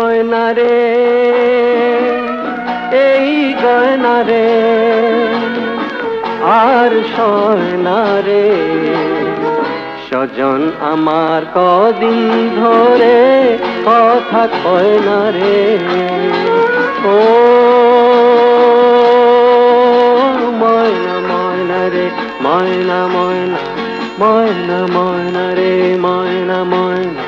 ময়না রে, এই গয়না রে আর সয়না রে। সজন আমার কদিন ধরে কথা কয় না রে। ও ময়না ময়না রে, ময়না ময়না, ময়না ময়না রে, ময়না ময়না।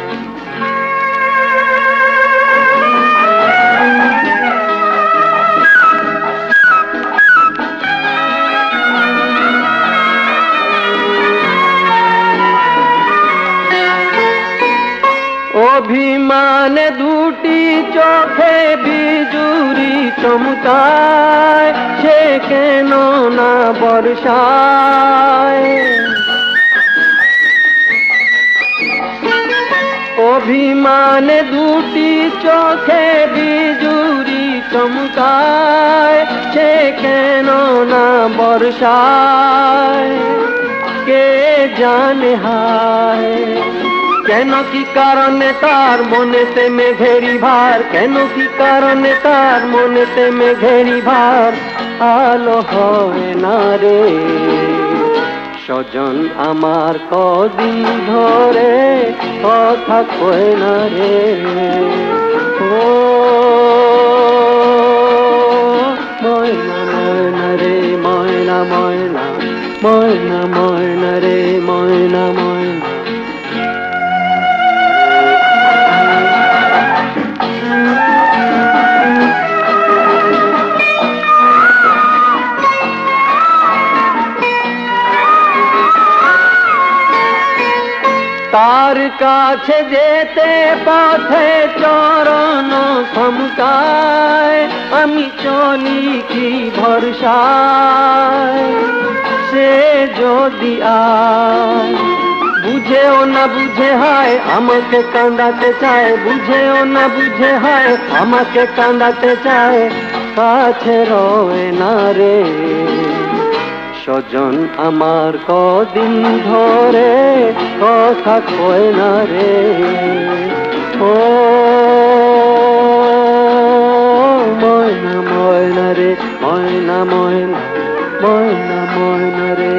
অভিমানে দুটি চোখে বিজুরি চমকায়, সে কেন না বর্ষায়। অভিমানে দুটি চোখে বিজুরি চমকায়, সে কেন না বর্ষায়। কে জানে হায় কেন কি কারণে তার মনেতে মেঘেরি ভার, কেন কি কারণে তার মনেতে মেঘেরি ভার। আলো হয় না রে। সজন আমার কদিন ধরে কথা কয় না রে। ও ময়না ময়না রে, ময়না ময়না, ময়না ময়না রে, ময়না ময়না। তার কাছে যেতে পথে চরণ থমকায়, আমি চলি কি ভরসায়। সে যদি আয় বুঝেও না বুঝে হয় আমাকে কাঁদাতে চায়, বুঝেও না বুঝে হয় আমাকে কাঁদাতে চায়। কাছে রয় না রে। সজন আমার কদিন ধরে কথা কয় না রে। ও ময়না ময়না রে, ময়না ময়না, ময়না ময়না রে।